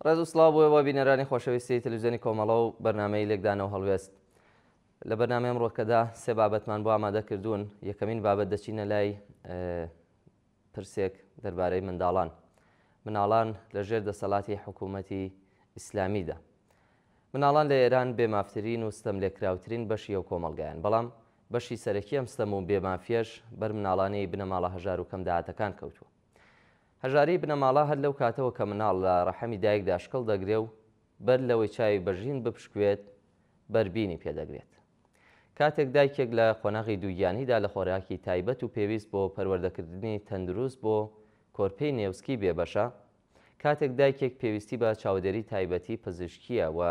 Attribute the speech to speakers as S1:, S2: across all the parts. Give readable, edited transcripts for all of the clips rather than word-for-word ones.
S1: ڕێز و سڵاو بۆ بینەرانی خۆشەویستی تەلەڤیزیۆنی کۆمەڵە و بەرنامەی لێکدانەوە هەڵوێست. لە بەرنامەی ئەمڕۆکەدا سێ بابەتمان بۆ ئامادە کردوون. یەکەمین بابەت دەچینە لای پرسێک دەربارەی منداڵان. مناڵان لەژێر دەسەڵاتی حکوومەتی ئیسلامیدا. مناڵان لە ئێران بێمافترین و ستەملێکراوترین بەشی ئەو کۆمەڵگایان، بەڵام بەشی سەرەکی ئەم ستەم و بێمافیەش بەر مناڵانی بنەماڵە هەژار و کەم داهاتەکان کەوتووە. هەژاری بنەماڵە هەر لەو کاتەوە کە مناڵ لە ڕەحەمی دایکدا شکڵ دەگرێ و بەر لەوەی چاوی بەژین بپشکوێت بەربینی پێدەگرێت. کاتێک دایکێک لە قۆناغی دووگیانیدا لە خۆراکی تایبەت و پێویست بۆ پەروەردەکردنی تەندروست بۆ کۆرپەی نێوسکی بێبەشە، کاتێک دایکێک پێویستی بە چاودێری تایبەتی پزیشکیە و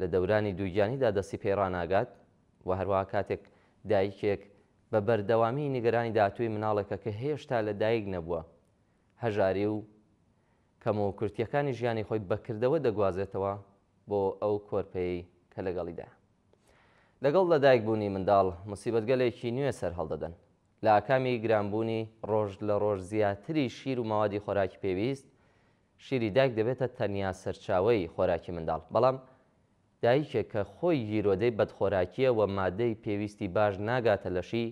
S1: لە دەورانی دووگیانیدا دەستی پێڕاناگات، و هەروەها کاتێک دایکێک بە بەردەوامی نیگەرانی داهاتووی مناڵێکە کە هێشتا لە دایک نەبووە، هەژاری و کەم و کورتیەکانی ژیانی خۆی بەکردەوە دەگوازێتەوە بۆ ئەو کۆرپەی کە لەگەڵیدا. لەگەڵ لەدایکبوونی منداڵ موسیبەتگەلێکی نوێ سەر هەڵدەدەن. لە ئاکامی گرانبوونی ڕۆژ لە ڕۆژ زیاتری شیر و ماوەدی خۆراکی پێویست، شیری دایک دەبێتە تەنیا سەرچاوەی خۆراکی منداڵ. بەڵام دایکێک کە خۆی گیرۆدەی بەدخۆراکیە و مادەی پێویستی باش ناگاتە لەشی،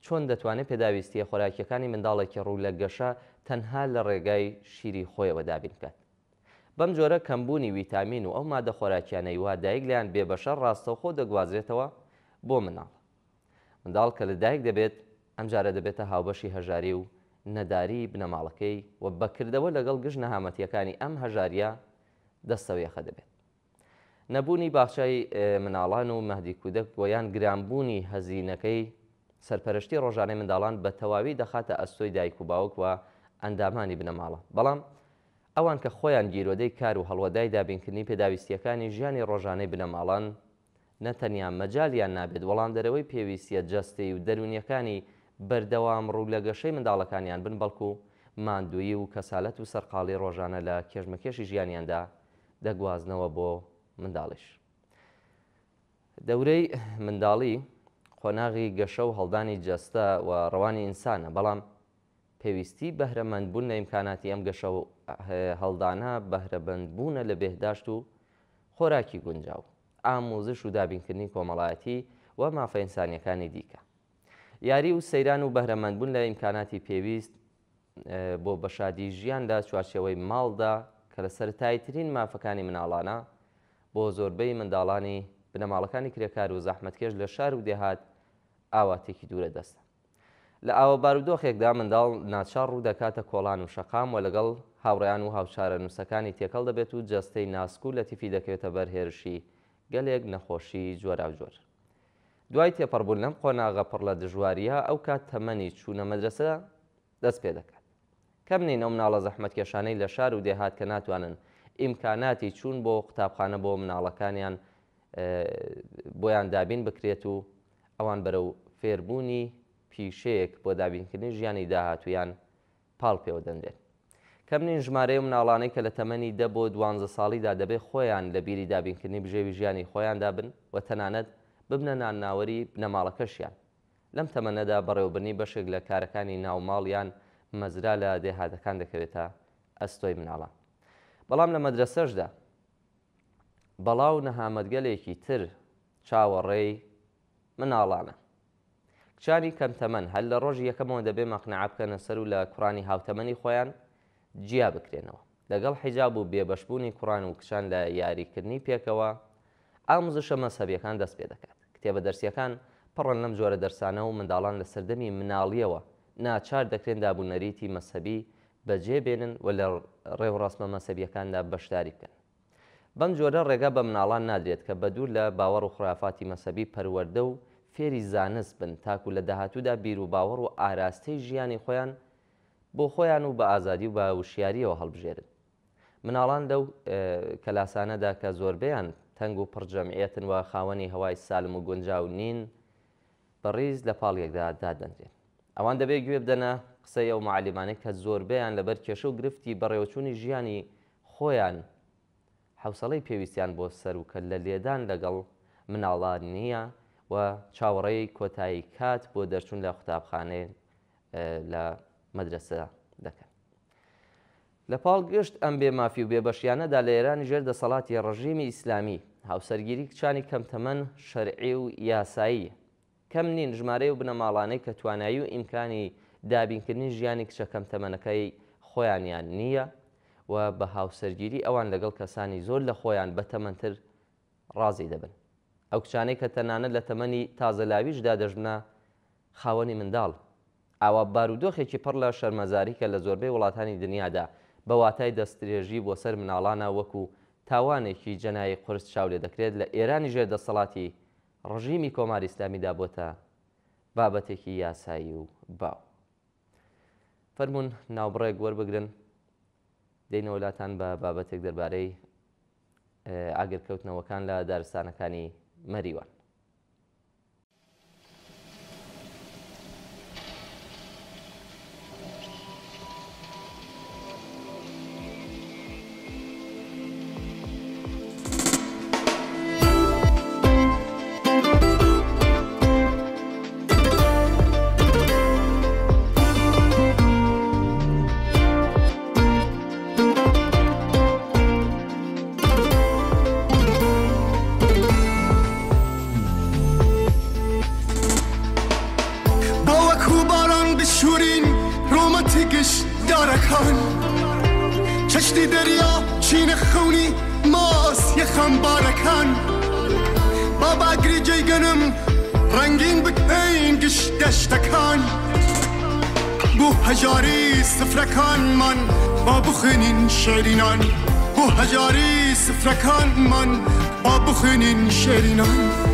S1: چۆن دەتوانێت پێداویستیە خۆراکیەکانی منداڵێکی ڕوو لە گەشە تەنها لە ڕێگای شیری خۆیەوە دابین بکات؟ بەم جۆرە کەمبوونی ویتامین و ئەو مادە خۆراکیانەی وا دایک لەیان بێبەشە ڕاستەوخۆ دەگوازرێتەوە بۆ مناڵ. منداڵ کە لە دایک دەبێت، ئەم جارە دەبێتە هاوبەشی هەژاری و نەداری بنەماڵەکەی و بەکردەوە لەگەڵ گژ نەهامەتیەکانی ئەم هەژاریە دەستەوێخە دەبێت. نەبوونی باخچەی مناڵان و مەهدی کودەک بۆیان گرانبوونی هەزینەکەی سەرپەرشتی ڕۆژانەی منداڵان بە تەواوی دەخاتە ئەستۆی دایک و باوک و ئەندامانی بنەماڵە. بەڵام ئەوان کە خۆیان گیرۆدەی کار و هەڵوەدای دابینکردنی پێداویستیەکانی ژیانی ڕۆژانەی بنەماڵان نەتەنیا مەجالیان نابێت وەڵام دەرەوەی پێویستیە جەستەی و دەرونیەکانی بەردەوام ڕوو لە گەشەی منداڵەکانیان بن، بەڵکو ماندووی و کەسالەت و سەرقاڵی ڕۆژانە لە کێژمەکێشی ژیانیاندا دەگوازنەوە بۆ منداڵیش. دەورەی منداڵی قۆناغی گەشە و هەڵدانی جەستە و ڕەوانی ئینسانە، بەڵام پێویستی بەهرەمەندبوون لە ئیمکاناتی ئەم گەشە و هەڵدانە بەهرەمەندبوونە لە بێهداشت و خۆراکی گونجاو، ئامۆزش و دابینکردنی کۆمەڵایەتی و مافە ئینسانیەکانی دیکە. یاری و سەیران و بەهرەمەندبوون لە ئیمکاناتی پێویست بۆ بەشادی ژیان لە چوارچێوەی ماڵدا کە لە سەرەتاییترین مافەکانی مناڵانە بۆ زۆربەی منداڵانی بنەماڵەکانی کرێکار و زەحمەتکێش لە شار و دێهات ئاواتێکی دوورە دەستە. لە ئاوە بارودۆخێکدا منداڵ ناچار ڕوو دەکاتە کۆڵان و شەقام و لەگەڵ هاوڕێیان و هاوچارە نووسەکانی تێکەڵ دەبێت و جەستەی ناسک و لەتیفی دەکەوێتە بەر هێرشی گەلێک نەخۆشی جۆراوجۆر. دوای تێپەڕبوون لەم قۆناغە پڕ لە دژواریە، ئەو کات تەمەنی چوونە مەدرسە دەست پێ دەکات. کەم نین ئەو مناڵە زەحمەتکێشانەی لە شار و دێهات کە ناتوانن ئیمکاناتی چوون بۆ قوتابخانە بۆ مناڵەکانیان بۆیان دابین بکرێت و ئەوان بەرەو فێربوونی پیشەیەک بۆ دابینکردنی ژیانی داهاتویان پاڵ پێوە دەندێن. کەم نین ژمارەی مناڵانەی کە لە تەمەنی 10 بۆ 12 ساڵیدا دەبێت خۆیان لە بیری دابینکردنی بژێوی ژیانی خۆیاندا بن و تەنانەت ببنە نانناوەری بنەماڵەکەشیان. لەم تەمەنەدا بەڕێوەبرنی بەشێک لە کارەکانی ناوماڵیان مەزرا لە دێهاتەکان دەکەوێتە ئەستۆی مناڵان. بەڵام لە مەدرسەشدا بەڵاو نەهامەتگەلێکی تر چاوەڕێی مناڵانە. کچانی کەم تەمەن هەر لە ڕۆژی یەکەمەوە دەبێ مەقنەعە بکەنە سەر و لە کوڕانی هاوتەمەنی خۆیان جیا بکرێنەوە. لەگەڵ حیجاب و بێبەشبوونی کوڕان و کچان لە یاریکردنی پێکەوە ئامۆزشە مەسەبیەکان دەست پێ دەکات. کتێبە دەرسیەکان پڕن لەم جۆرە دەرسانە و منداڵان لە سەردەمی مناڵیەوە ناچار دەکرێن دابوونەریتی مەسەبی بەجێبێنن و لە ڕێوڕاستمە مەسەبیەکاندا بەشداری بکەن. بەم جۆرە ڕێگا بە مناڵان نادرێت کە بەدوور لە باوەڕ و خرافاتی مەسەبی پەروەردە و فێری زانست بن، تاکو لە داهاتوودا بیر و باوەڕ و ئاراستەی ژیانی خۆیان بۆ خۆیان و بە ئازادی و بە وشیاریەوە هەڵبژێرن. مناڵان لەو کەلاسانەدا کە زۆربەیان تەنگ و پڕجەمعیەتن و خاوەنی هەوای سالم و گونجاو نین، بەڕیز لە پاڵیەکدا دادەنرێن. ئەوان دەبێت گوێ بدەنە قسەی ئەو معالمانەی کە زۆربەیان لەبەر کێشە و گرفتی بەڕێوەچوونی ژیانی خۆیان حوسەڵەی پێویستیان بۆ سەر و کە لە لێدان لەگەڵ مناڵان نییە و چاوەڕێی کۆتایی کات بۆ دەرچوون لە قوتابخانەیە لە مەدرسە دەکەن. لە پاڵ گشت ئەم بێمافی و بێبەشیانەدا لە ئێرانی ژێر دەسەڵاتی ڕژیمی ئیسلامی هاوسەرگیری کچانی کەمتەمەن شەرعی و یاسایی کەم نین ژمارەی و بنەماڵانەی کە توانایی و ئیمکانی دابینکردنی ژیانی کچە کەمتەمەنەکەی خۆیانیان نییە و بە هاوسەرگیری ئەوان لەگەڵ کەسانی زۆر لە خۆیان بەتەمەنتر ڕازی دەبن. ئەو کچانەی کە تەنانەت لە تەمەنی تازەلاویشدا دەژنە خاوەنی منداڵ ئاوا بارودۆخێکی پڕ لە شەرمەزاری کە لە زۆربەی وڵاتانی دنیادا بە واتای دەستدرێژی بۆ سەر مناڵانە وەکو تاوانێکی جەنایی قورس چاو لێ دەکرێت لە ئێرانی ژێر دەسەڵاتی ڕژیمی کۆماری ئیسلامیدا بۆتە بابەتێکی یاسایی و باو. فەرمونون ناوبڕێک وەربگرن دێنەوە لاتان بە بابەتێک دەربارەی ئاگرکەوتنەوەکان لە دارستانەکانی مەریوان.
S2: چشتی دریا چین خونی ماس یخم بارکان بابا گریجی گنم رنگین بکین گش دشتکان بو هجاری سفرکان من با بخنین شیرینان بو هجاری سفرکان من با بخنین شیرینان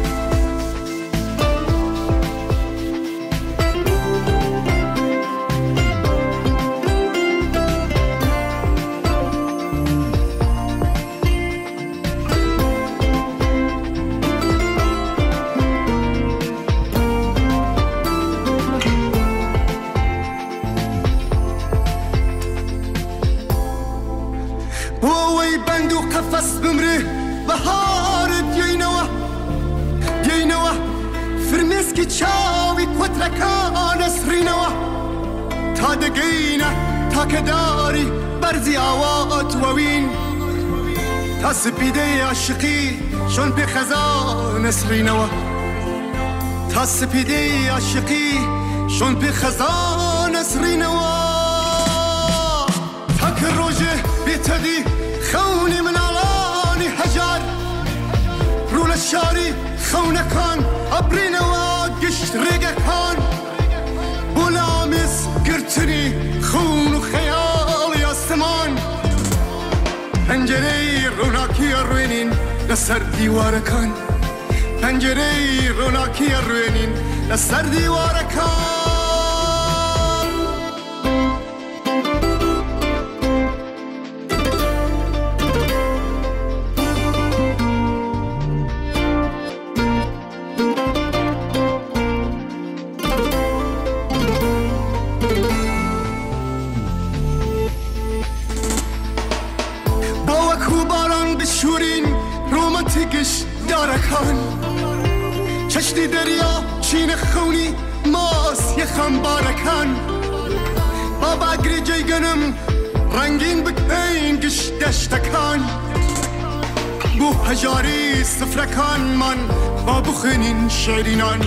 S2: چاوی کترکان اسرینوا تا دگینه تا که داری برزی آوات ووین تا سپیده عاشقی شون پی خزان اسرینوا تا سپیده عاشقی شون پی خزان اسرینوا تا که روژه بیتدی خونی من علانی هجار رول الشاری خونکان ابرینوا گشت ریگکان بولامز گرتنی خون و خیال آسمان پنجره روناکی روینین لسر دیوارکان پنجره روناکی روینین لسر دیوارکان چشتی دریا چین خونی ماس یخم بارکان بابا گریجی گنم رنگین بکین گش دشتکان بو هجاری سفرکان من با بخنین شیرینان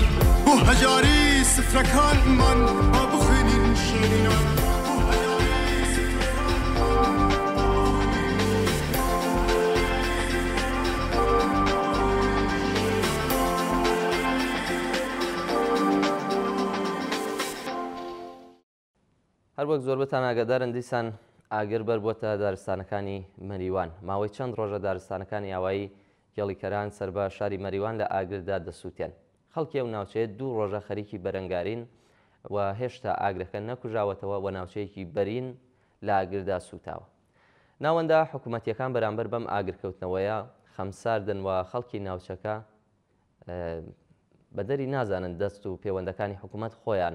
S2: بو هجاری سفرکان من با بخنین شیرینان
S1: هەر وەک زۆربەتان ئاگادارن دیسان ئاگر بەر بۆتە دارستانەکانی مەریوان ماوەی چەند ڕۆژە دارستانەکانی ئاوایی گێڵیکەران سەر بە شاری مەریوان لە ئاگردا دەسووتێن. خەڵکی ئەو ناوچەیە 2 ڕۆژە خەریکی بەرەنگارین و هێشتا ئاگرەکە نەکوژاوەتەوە و ناوچەیەکی بەرین لە ئاگردا سوتاوە. ناوەندا حکوومەتیەکان بەرامبەر بەم ئاگرکەوتنەوەیە خەمساردن و خەڵکی ناوچەکە بەدەری نازانن دەست و پەیوەندەکانی حکوومەت خۆیان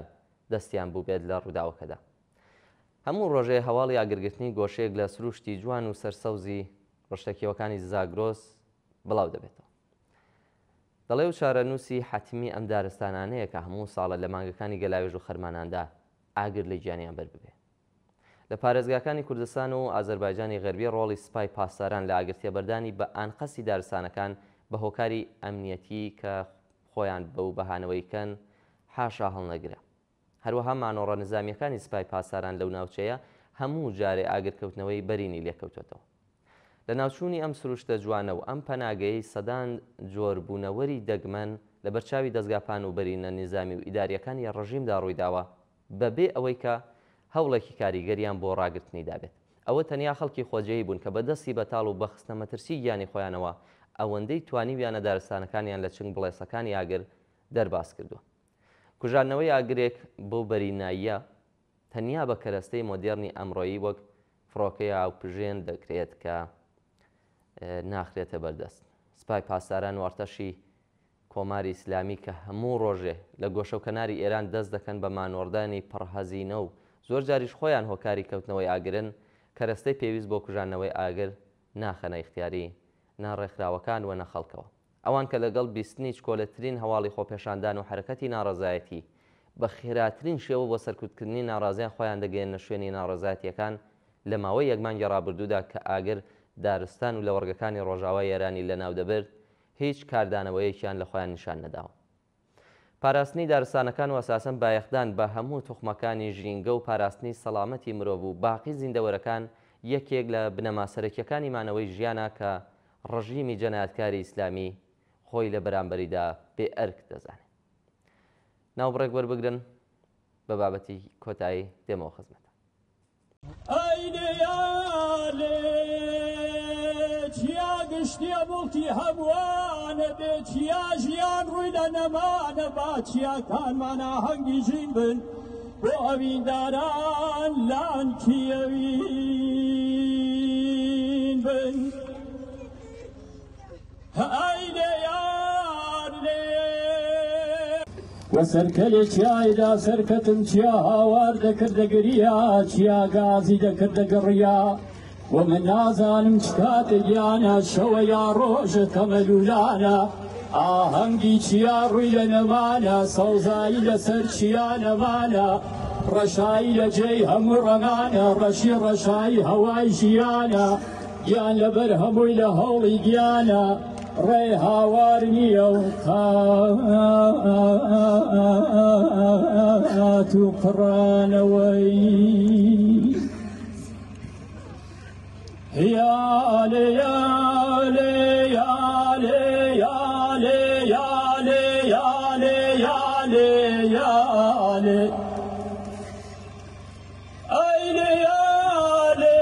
S1: دەستیان بوو بێت لە ڕووداوەکەدا. هەموو ڕۆژێ هەواڵی ئاگرگرتنی گۆشەیەک لە سروشتی جوان و سەرسەوزی ڕشتەکیەوەکانی زاگرۆس بڵاو دەبێتەوە. دەڵێ و چارەنووسی حەتمی ئەم دارستانانەیە کە هەموو ساڵە لە مانگەکانی گەلاوێژ و خەرماناندا ئاگر لە گیانیان بەر ببێ. لە پارێزگاکانی کوردستان و ئازەربایجانی غەربی ڕۆڵی سوپای پاسداران لە ئاگرتێبەردانی بە ئانقەسی دارستانەکان بە هۆکاری ئەمنیەتی کە خۆیان بەو بەهانەوەیکەن حاشا هەڵنەگرە. هەروەها مانۆڕە نظامیەکانی سوپای پاسداران لەو ناوچەیە هەموو جارێ ئاگرکەوتنەوەی بەرینی لێکەوتێتەوە. لە ناوچوونی ئەم سروشتە جوانە و ئەم پەناگەی سەدان جۆربوونەوەری دەگمەن لە بەرچاوی دەستگاپان و بەرینە نظامی و ئیداریەکانی ڕژیمدا ڕوویداوە بەبێ ئەوەی کە هەوڵێکی کاریگەریان بۆ ڕاگررتنی دابێت. ئەوە تەنیا خەڵکی خۆجێی بوون کە بەدەستی بەتاڵ و بەخستە مەترسی گیانی خۆیانەوە ئەوەندەی توانیویانە دارستانەکانیان لە چنگ بڵێسەکانی ئاگر دەرباس کردووە. کوژانەوەی ئاگرێک بۆ بەریناییە تەنیا بە کەرەستەی مۆدێرنی ئەمڕۆیی وەک فڕۆکەی ئاوپژێن دەکرێت کە ناخرێتە بەردەست. سوپای پاسداران وارتەشی کۆماری ئیسلامی کە هەموو ڕۆژێ لە گۆشە و کەناری ئێران دەست دەکەن بە مانۆردانی پڕهەزینە و زۆر جاریش خۆیان هۆکاری کەوتنەوەی ئاگرن، کەرەستەی پێویست بۆ کوژانەوەی ئاگر ناخەنە اختیاری ناڕێکخراوەکان وە نەخەڵکەوە. ئەوان کە لەگەڵ بیستنی چکۆلەترین هەواڵی خۆپێشاندان و حرەکەتی ناڕەزایەتی بە خێراترین شێوە بۆ سەرکوتکردنی ناڕازیان خۆیان دەگەێنە شوێنی ناڕەزایەتیەکان لە ماوەی یەکمانگی ڕابردوودا کە ئاگر دارستان و لە وەرگەکانی ڕۆژاوای ئێرانی لە ناو دەبرد، هیچ کاردانەوەیەکیان لە خۆیان نیشان نەداوە. پاراستنی دارستانەکان و ئەساسەن بایەخدان بە هەموو توخمەکانی ژینگە و پاراستنی سەڵامەتی مرۆڤ و باقی زیندەوەرەکان یەکێک لە بنەما سەرەکیەکانی مانەوەی ژیانە کە ڕژیمی جەنایەتکاری ئیسلامی خۆی لە بەرامبەریدا بێ ئەرک دەزانێت. ناوبڕێک وەربگرن بە بابەتی کۆتایی دێمەوە خزمەتە.
S3: چیا گشتیە بڵکی هەمووانە بێ چیا ژیان ڕووی لە نەمانە با چیاکانمانە هەنگی ژین بن بۆ ئەوینداران لانکیەوین بن. ئەی لێ یار لێ وەسەرکەلێ چیایدا سەرکەتم چیا هاوار دەکردە گریا چیا گازی دەکردە گڕیا و من نازانم چ کاتە گیانە شەوە یا ڕۆژە تەمەلولانە ئاهەنگی چیا ڕووی لە نەمانە سەوزایی لەسەر چیا نەمانە ڕەشایی لە جێی هەموو ڕەمانە ڕەشی ڕەشایی هەوای ژیانە گیان لەبەر هەمووی لە هەوڵی گیانە ڕێ هاوار نییە و قات و قڕانەوەی یالێ یالێ یالێ یالێ یالێ یالێ یالێ یالێ ئەیلێ یالێ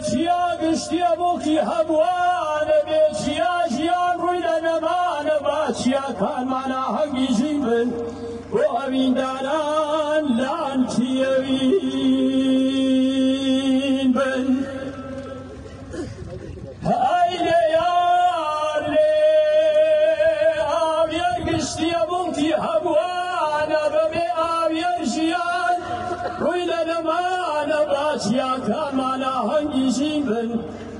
S3: چیا گشتیە بۆکی هەمووانە بێ چیا ژیان ڕووی لە نەمانە با چیاکانمانە هەنگی ژین بن بۆ ئەوینداران لانکیەوین بن. ئەیلێ یار لێ ئاویەر گشتیە بڵکی هەمووانە بەبێ ئاویەر ژیان ڕووی لە نەمانە با چیاکانمانە هەنگی ژین بن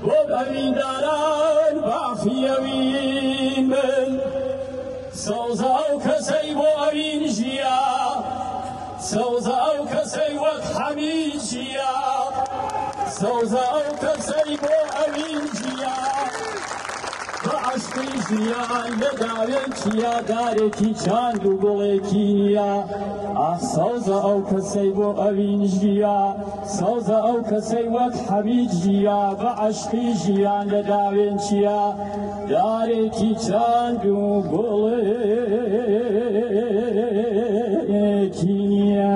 S3: بۆ ئەوینداران بافیەوین بن. سەوزە ئەو کەسەی بۆ ئەوین ژیا سەوزە ئەو کەسەی وەک حەمید ژیا سەوزە ئەو کەسەی بۆ ئەوین ژیا بە عەشقی ژیان لە داوێن چیا دارێکی چاند و گوڵێکی نییە ئاخ سەوزە ئەو کەسەی بۆ ئەوین ژیا سەوزە ئەو کەسەی وەک حەمید ژیا بە عەشقی ژیان لە داوێن چیا دارێکی چاند و گوڵێکی نییە.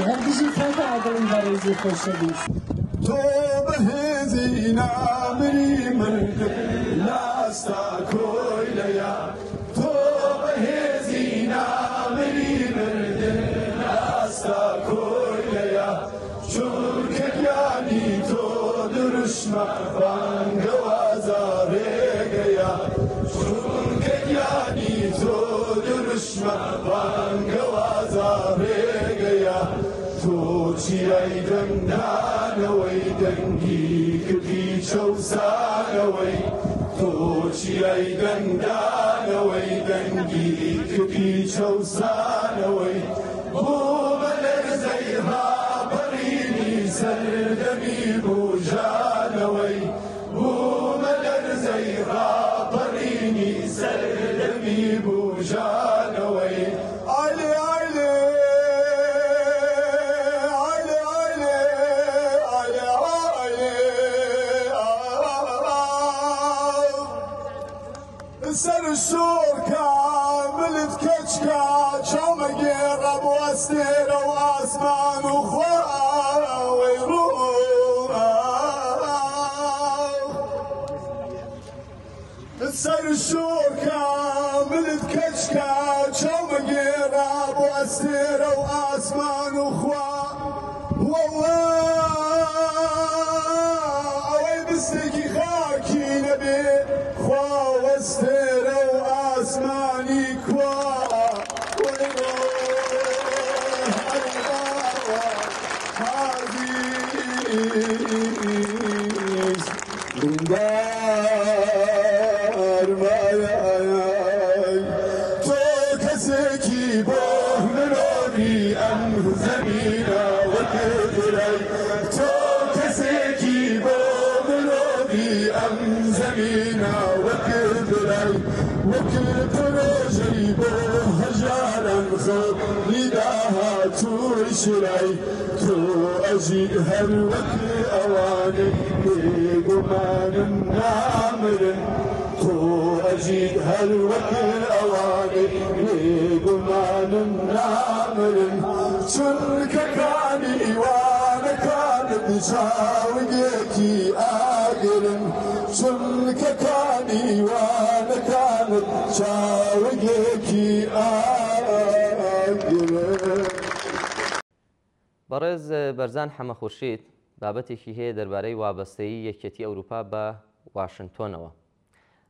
S3: هەرگیزی کاتە ئەگەڵم بەڕێزی خۆشەویست
S2: تۆ بەهێزی نامری مردم لاستا کۆی لەیا تۆ بەهێزی نامری مردم لاستا کۆی لەیا چونکە گیانی تۆ دروشمە بانگەوازە ڕێگەیە چونکە گیانی تۆ دروشمە بانگەوازە ڕێگەیە تۆ چیای دەنگدانەوەی دەنگی کردی چەوسانەوەی تۆچیای گەندانەوەی دەنگی کپی چەوسانەوەی بۆ بەلەرزەی ڕابەڕینی سەردەمی بوژانەوەی بۆ بەلەرزەی ڕابەڕینی سەردەمی بوژانەوەی ئالێ ئالێ سر شور کاملت کچکا چوم گیره بو استیر و آسمان و خواهی رو سر شور کاملت کچکا چوم گیره بو استیر و آسمان و خواهی والله اوی بستگی خاکی نبی خواستر و آسمانی کوا لیندار مایای تو کسی کی باه منوری ام زمینا و کدرای تو کسی کی باه منوری ام زمینا وكل بروجي بو هجارا خب نداها توشري تو أجيد هر وكل أواني بقمان نامر تو أجيد هر وكل أواني بقمان نامر شرك كاني وانا كانت شاوقتي آقرن شرك كاني وانا كانت شاوقتي آقرن
S1: بەڕێز بەرزان حەمە خورشید بابەتێکی هەیە دەربارەی وابەستەیی یەکێتی ئەوروپا بە واشنگتۆنەوە.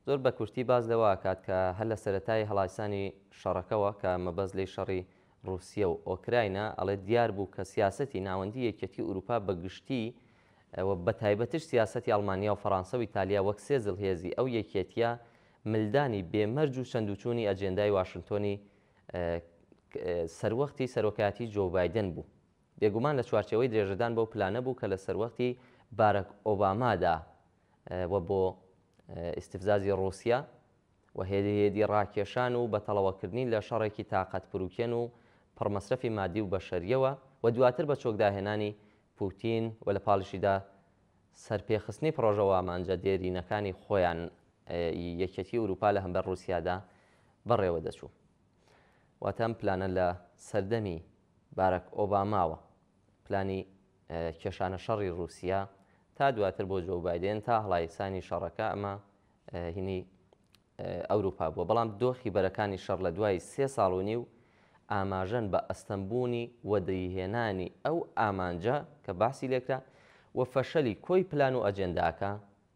S1: زۆر بە کورتی باز لەوە ئاکات کە هەر لە سەرەتای هەڵایسانی شەڕەکەەوە کە مەبەست لەی شەڕی رووسیا و ئۆکراینە ئەڵێ دیار بوو کە سیاسەتی ناوەندی یەکێتی ئەوروپا بە گشتی بە تایبەتش سیاسەتی ئەڵمانیا و فەڕەنسا و ئیتالیا وەک سێزل هێزی ئەو یەکێتیە ملدانی بێمەرج و چەندوچوونی ئەجێندای واشنگتۆنی سەروەختی سەرۆکایەتی جۆ بایدن بوو. بێگومان لە چوارچەوەی درێژەدان بەو پلانە بوو کە لە سەروەختی بارەک ئۆبامادا و بۆ ئیستیفزازی ڕووسیا و هێدی ڕاکێشان و بە تەڵەوەکردنی لە شەڕێکی تااقەت پروکێن و پڕمەسرەفی مادی و بەشەریەوە و دواتر بە چۆکداهێنانی پوتین و لە پاڵیشیدا سەرپێخستنی پرۆژەوە ئامانجە دێرینەکانی خۆیان یەکێتی ئەوروپا لە هەمبەر رووسیادا بەڕێوە دەچوو. واتە ئەم پلانە لە سەردەمی بارەک ئۆباماوە پلانی کێشانە شەڕی رووسیا تا دواتر بۆ جۆ بایدێن تا هەڵایسانی شەڕەکە ئەمە هینی ئەوروپا بووە. بەڵام دۆخی بەرەکانی شەڕ لە دوای 3 ساڵ و نیو ئاماژەن بە ئەستەمبوونی وەدەیهێنانی ئەو ئامانجە کە باسی لێکرا و فەشەلی کۆی پلان و ئەجێنداکە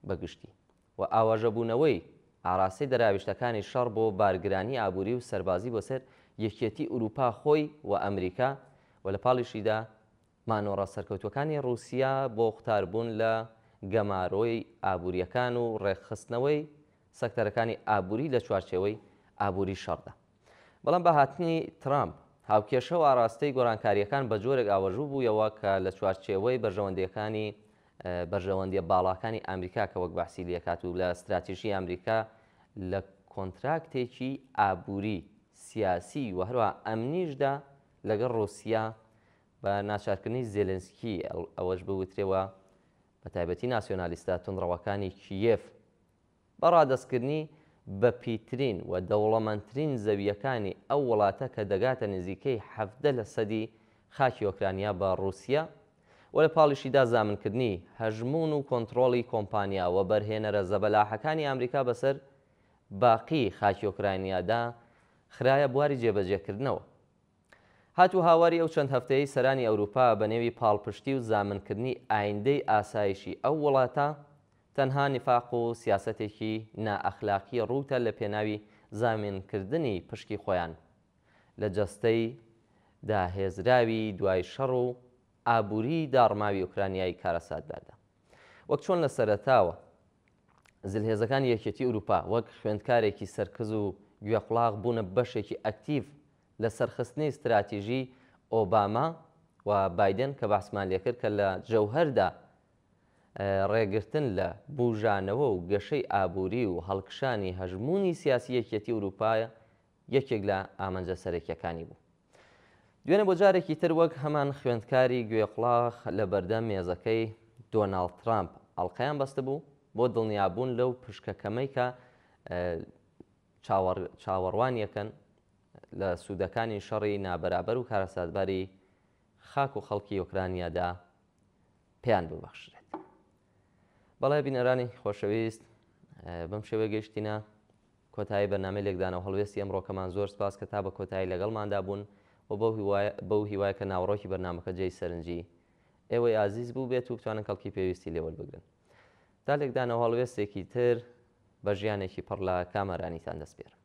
S1: بەگشتی و ئاواژەبوونەوەی ئاراسی دەراویشتەکانی شەڕ بۆ بارگرانی ئابووری و سەربازی بۆ سەر یەکێتی ئوروپا خۆی و ئەمریکا و لە پاڵیشیدا مانۆڕە سەرکەوتوەکانی رووسیا بۆ قوتاربوون لە گەمارۆی ئابوووریەکان و ڕێکخستنەوەی سەکتەرەکانی ئابووری لە چوارچێوەی ئابووری شەڕدا. بەڵام بە هاتنی ترامپ هاوکێشە و ئاراستەی گۆڕانکاریەکان بە جۆرێک ئاوەژوو بوویەوە کە لە چوارچێوەی بەرژەوەندیە باڵاکانی ئەمریکا کە وەک باسی لێکات و لە استراتیژی ئەمریکا لە کۆنتراکتێکی ئابووری سیاسی و هەروە ئەمنیشدا لەگەڵ رووسیا بە ناچارکردنی زێلنسکی ئەوەش بوترێەوە بە تایبەتی ناسیۆنالیستە تونڕەوەکانی کیێف بە ڕادەستکردنی بە پیترین و دەوڵەمەندترین زەویەکانی ئەو وڵاتە کە دەگاتە نزیکەی 70% خاکی ئۆکرانیا بە رووسیا و لە پاڵیشیدا زامنکردنی هەژمون و کۆنتترۆڵی کۆمپانیا و بەرهێنەرە زەبەلاحەکانی ئەمریکا بەسەر باقی خاکی ئۆکرانیادا خراە بواری جێبەجێکردنەوە. هاتوو هاواری ئەو چەند هەفتەیە سەرانی ئەوروپا بە نێوی پاڵپشتی و زامنکردنی ئایندەی ئاسایشی ئەو وڵاتە تەنها نفاق و سیاسەتێکی نائەخلاقی ڕووتە لە پێناوی زامینکردنی پشکی خۆیان لە جەستەی داهێزراوی دوای شەڕ و ئابووری داڕماوی ئوکرانیایی کارەساتداردا. وەک چۆن لە سەرەتاوە زلهێزەکانی یەکێتی ئوروپا وەک خوێندکارێکی سەرکەز و گوێقڵاق بوونە بەشێکی ئەکتیڤ لە سەرخستنی استراتیژی ئۆباما و بایدن کە باسمان لێکرد کە لە جەوهەردا ڕێگرتن لە بوژانەوە و گەشەی ئابووری و هەڵکشانی هەژمونی سیاسی یەکێتی ئوروپایە یەکێک لە ئامانجە سەرەکیەکانی بوو. دوێنێ بۆ جارێکی تر وەک هەمان خوێندکاری گوێقڵاق لە بەردەم مێزەکەی دۆناڵد ترامپ ئەڵقەیان بەستە بوو بۆ دڵنیابوون لەو پشکەکەمەی کە چاوەڕوانیەکەن لە سوودەکانی شەڕی نابەرابەر و کارەساتباری خاک و خەڵکی ئۆکرانیادا پێیان ببەخشرێت. بەڵای بینەرانی خۆشەویست بەم شێوە گەیشتینە کۆتایی بەرنامەی لێکدانەوە هەڵوێستی ئەمڕۆکەمان زۆر سپاس کە تا بە کۆتایی لەگەڵماندا بوون و بەو هیوایە کە ناوڕۆکی بەرنامەکە جێی سەرنجی ئێوەی ئازیز بوو بێت و بتوانن کەڵکی پێویستی لێوەربگرن. تا لێکدانەوە هەڵوێستێکی تر بە ژیانێکی پڕ لە کامەرانیتان دەست پێرم.